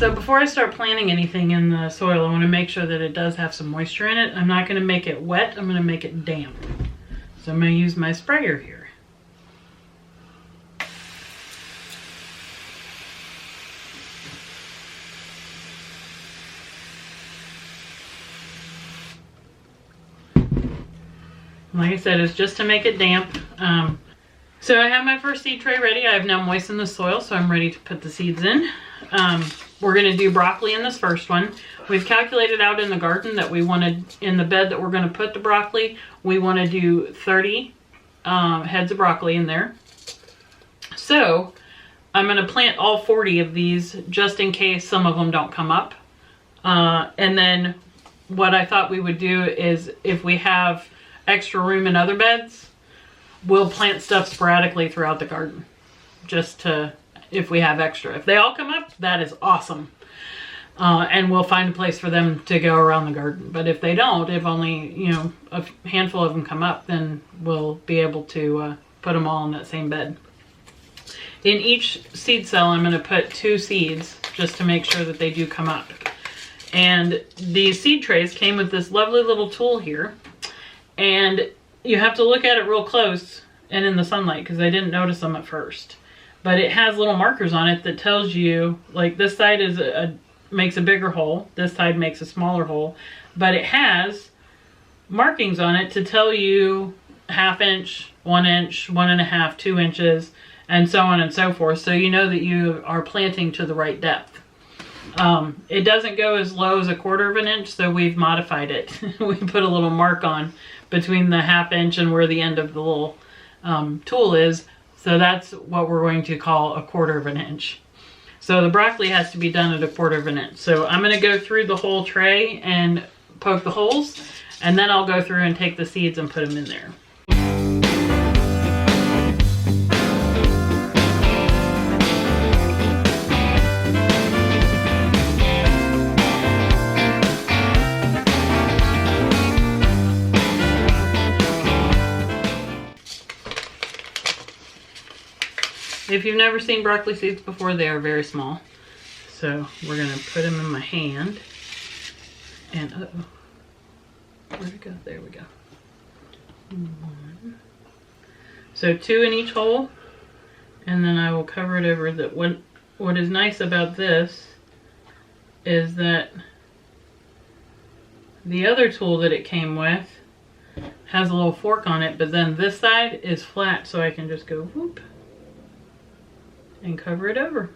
So before I start planting anything in the soil, I want to make sure that it does have some moisture in it. I'm not going to make it wet, I'm going to make it damp. So I'm going to use my sprayer here. Like I said, it's just to make it damp. So I have my first seed tray ready. I have now moistened the soil, so I'm ready to put the seeds in. We're going to do broccoli in this first one. We've calculated out in the garden that we wanted, in the bed that we're going to put the broccoli, we want to do 30 heads of broccoli in there. So I'm going to plant all 40 of these just in case some of them don't come up. And then what I thought we would do is, if we have extra room in other beds, we'll plant stuff sporadically throughout the garden, just to, if we have extra. If they all come up, that is awesome. And we'll find a place for them to go around the garden. But if they don't, if only, you know, a handful of them come up, then we'll be able to put them all in that same bed. In each seed cell, I'm going to put 2 seeds just to make sure that they do come up. And these seed trays came with this lovely little tool here. And you have to look at it real close and in the sunlight, because I didn't notice them at first. But it has little markers on it that tells you, like, this side is makes a bigger hole, this side makes a smaller hole, but it has markings on it to tell you 1/2 inch, 1 inch, 1.5, 2 inches, and so on and so forth, so you know that you are planting to the right depth. It doesn't go as low as 1/4 inch, so we've modified it. We put a little mark on between the 1/2 inch and where the end of the little tool is. So that's what we're going to call 1/4 inch. So the broccoli has to be done at 1/4 inch. So I'm going to go through the whole tray and poke the holes, and then I'll go through and take the seeds and put them in there. If you've never seen broccoli seeds before, they are very small. So we're going to put them in my hand. And, uh-oh. Where'd it go? There we go. 1. So 2 in each hole. And then I will cover it over. What is nice about this is that the other tool that it came with has a little fork on it, but then this side is flat, so I can just go whoop and cover it over.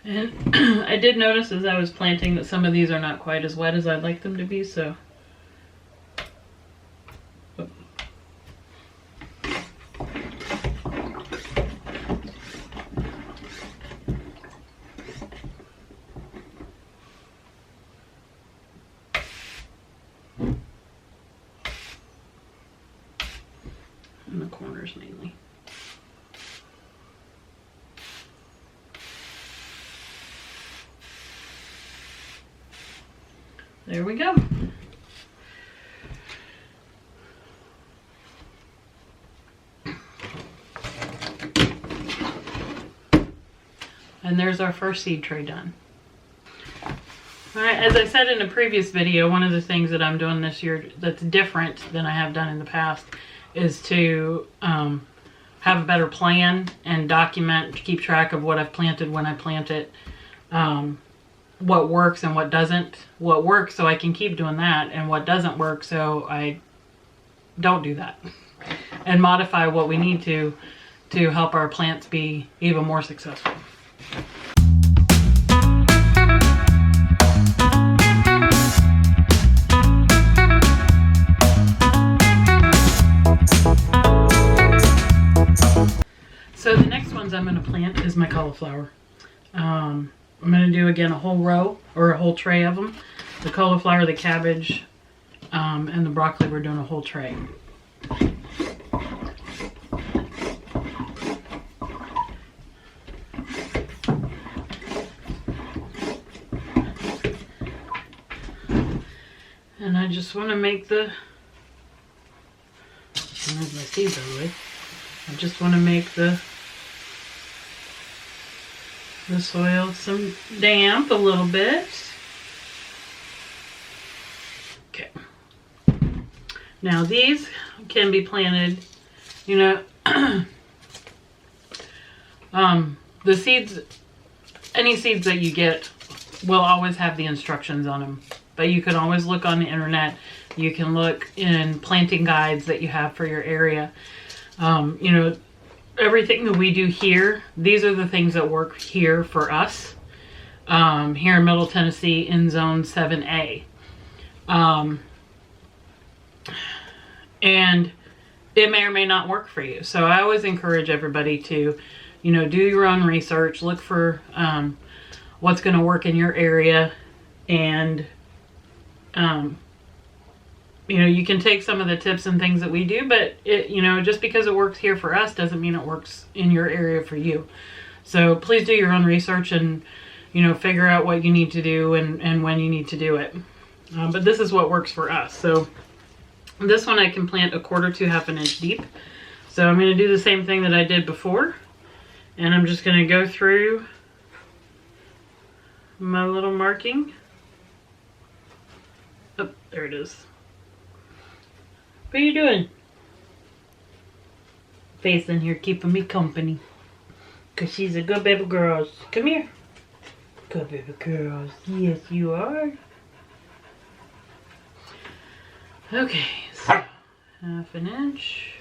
And I did notice as I was planting that some of these are not quite as wet as I'd like them to be, so. In the corners mainly. There we go. And there's our first seed tray done. Alright, as I said in a previous video, one of the things that I'm doing this year that's different than I have done in the past is to have a better plan and document, keep track of what I've planted when I plant it. what works and what doesn't. What works so I can keep doing that, and what doesn't work so I don't do that. And modify what we need to help our plants be even more successful. So the next ones I'm going to plant is my cauliflower. I'm going to do again a whole row or a whole tray of them. The cauliflower, the cabbage, and the broccoli, we're doing a whole tray. And I just want to make the, there's my seeds out of the way. I just want to make the soil some damp a little bit. Okay. Now these can be planted, you know, the seeds, any seeds that you get will always have the instructions on them. But you can always look on the internet. You can look in planting guides that you have for your area. You know, everything that we do here, these are the things that work here for us. Here in Middle Tennessee in Zone 7A. And it may or may not work for you. So I always encourage everybody to, you know, do your own research. Look for what's going to work in your area. And you know, you can take some of the tips and things that we do, but it, you know, just because it works here for us doesn't mean it works in your area for you. So please do your own research and, you know, figure out what you need to do and when you need to do it. But this is what works for us. So this one I can plant 1/4 to 1/2 inch deep. So I'm going to do the same thing that I did before. And I'm just going to go through my little marking. Oh, there it is. What are you doing? Faith's in here keeping me company. Because she's a good baby girl. Come here. Good baby girls. Yes, you are. Okay, so 1/2 inch.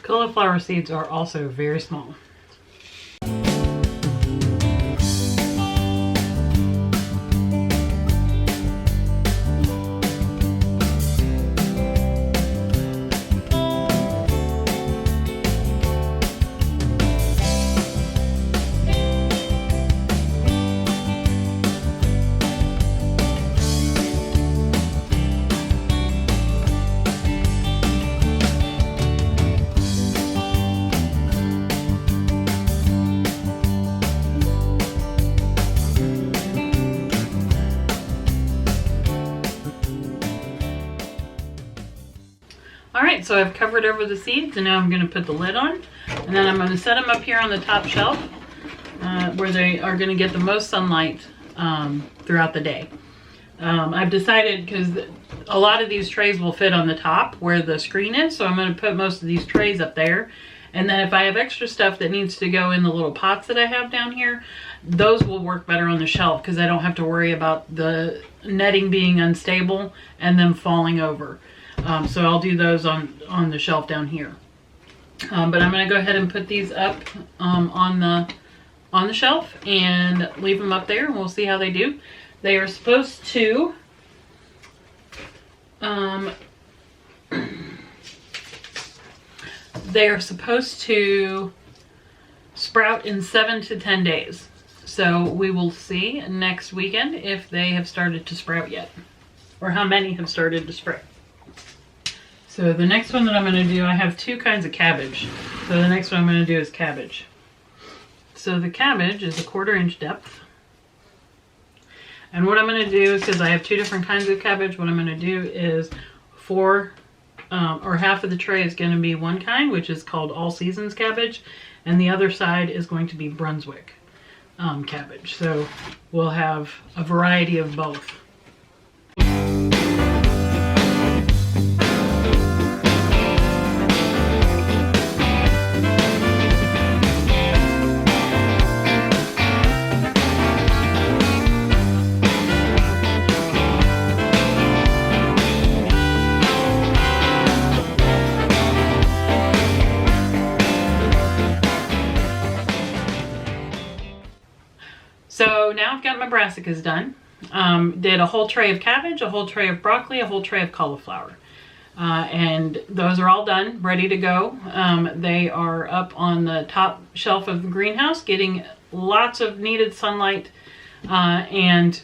Cauliflower seeds are also very small. Alright, so I've covered over the seeds and now I'm going to put the lid on. And then I'm going to set them up here on the top shelf where they are going to get the most sunlight throughout the day. I've decided, because a lot of these trays will fit on the top where the screen is, so I'm going to put most of these trays up there. And then if I have extra stuff that needs to go in the little pots that I have down here, those will work better on the shelf because I don't have to worry about the netting being unstable and them falling over. So I'll do those on the shelf down here. But I'm going to go ahead and put these up on the shelf and leave them up there, and we'll see how they do. They are supposed to sprout in 7 to 10 days. So we will see next weekend if they have started to sprout yet, or how many have started to sprout. So the next one that I'm going to do, I have 2 kinds of cabbage. So the next one I'm going to do is cabbage. So the cabbage is 1/4 inch depth. And what I'm going to do, because I have 2 different kinds of cabbage, what I'm going to do is or half of the tray is going to be one kind, which is called all seasons cabbage. And the other side is going to be Brunswick cabbage. So we'll have a variety of both. got my brassicas done. Did a whole tray of cabbage, a whole tray of broccoli, a whole tray of cauliflower. And those are all done, ready to go. They are up on the top shelf of the greenhouse, getting lots of needed sunlight, and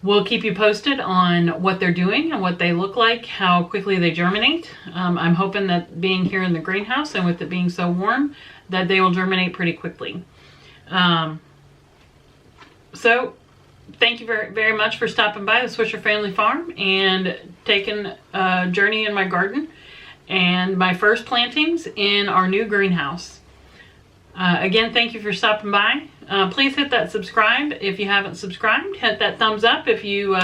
we'll keep you posted on what they're doing and what they look like, how quickly they germinate. I'm hoping that being here in the greenhouse and with it being so warm, that they will germinate pretty quickly. So thank you very, very much for stopping by the Swisher Family Farm and taking a journey in my garden and my first plantings in our new greenhouse. Again, thank you for stopping by. Please hit that subscribe if you haven't subscribed. Hit that thumbs up if you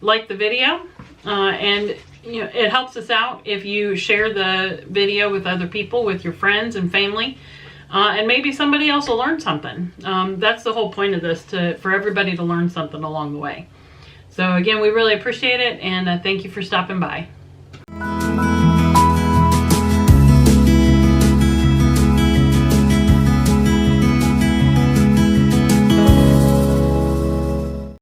like the video. And you know, it helps us out if you share the video with other people, with your friends and family. And maybe somebody else will learn something. That's the whole point of this, for everybody to learn something along the way. So again, we really appreciate it, and thank you for stopping by.